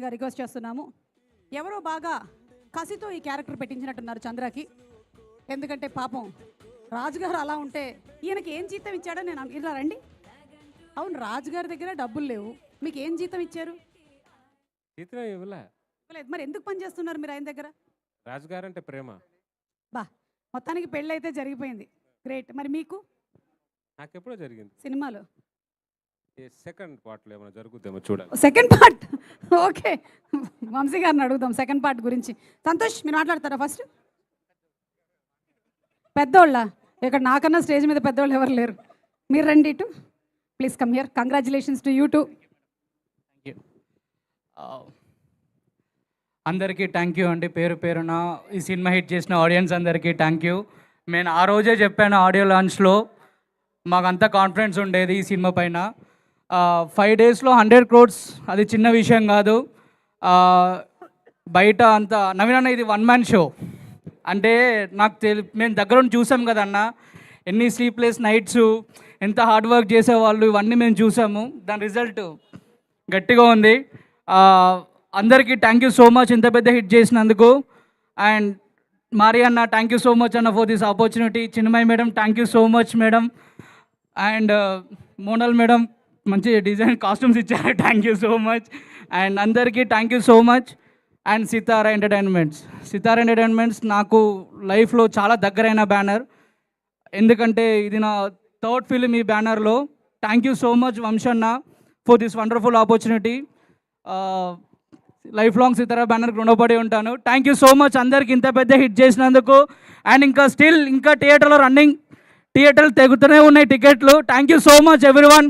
చేయాల్సిందిగా రిక్వెస్ట్ చేస్తున్నాము. ఎవరో బాగా కసితో ఈ క్యారెక్టర్ పెట్టించినట్టున్నారు చంద్రకి. ఎందుకంటే పాపం రాజుగారు అలా ఉంటే ఈయనకి ఏం జీతం ఇచ్చాడో నేను ఇలా రండి. అవును, రాజుగారి దగ్గర డబ్బులు లేవు, మీకు ఏం జీతం ఇచ్చారు? జీతం ఇవ్వలేదు. మరి ఎందుకు పని చేస్తున్నారు మీరు ఆయన దగ్గర? రాజుగారు అంటే ప్రేమ. బా, మొత్తానికి పెళ్ళి అయితే జరిగిపోయింది, గ్రేట్. మరి మీకు? నాకు ఎప్పుడో జరిగింది సినిమాలో సెకండ్ పార్ట్లో ఏమైనా జరుగుతుందేమో చూడాలి. సెకండ్ పార్ట్ ఓకే, వంశీ గారిని అడుగుదాం సెకండ్ పార్ట్ గురించి. సంతోష్, మీరు మాట్లాడతారా ఫస్ట్? పెద్దోళ్ళ ఇక్కడ నాకన్నా స్టేజ్ మీద పెద్దోళ్ళు ఎవరు లేరు, మీరు రండి ఇటు, please come here. Congratulations to you two. అందరికీ థ్యాంక్ యూ అండి, పేరు పేరున ఈ సినిమా హిట్ చేసిన ఆడియన్స్ అందరికీ థ్యాంక్ యూ. నేను ఆ రోజే చెప్పాను ఆడియో లాంచ్లో, మాకంతా కాన్ఫిడెన్స్ ఉండేది ఈ సినిమా పైన. 5 daysలో 100 crores అది చిన్న విషయం కాదు. బయట అంతా నవీన్ అన్న ఇది 1-man షో అంటే నాకు మేము దగ్గర ఉండి చూసాం కదన్న, ఎన్ని స్లీప్లెస్ నైట్స్, ఎంత హార్డ్ వర్క్ చేసేవాళ్ళు, ఇవన్నీ మేము చూసాము. దాని రిజల్ట్ గట్టిగా ఉంది. అందరికీ థ్యాంక్ యూ సో మచ్ ఇంత పెద్ద హిట్ చేసినందుకు. అండ్ మారి అన్న థ్యాంక్ యూ సో మచ్ అన్న for this opportunity. Chinmay madam thank you so much madam. And Monal madam మంచి డిజైన్ కాస్ట్యూమ్స్ ఇచ్చారు, thank you so much. And అందరికీ thank you so much. And Sithara entertainments నాకు లైఫ్లో చాలా దగ్గరైన బ్యానర్, ఎందుకంటే ఇది నా 3rd ఫిలిం ఈ బ్యానర్లో. థ్యాంక్ యూ సో మచ్ వంశన్న for this wonderful opportunity. Life long Sithara బ్యానర్కి రుణపడి ఉంటాను. థ్యాంక్ యూ సో మచ్ అందరికి ఇంత పెద్ద హిట్ చేసినందుకు. అండ్ ఇంకా థియేటర్లో తెగుతూనే ఉన్నాయి టికెట్లు. Thank you so much everyone.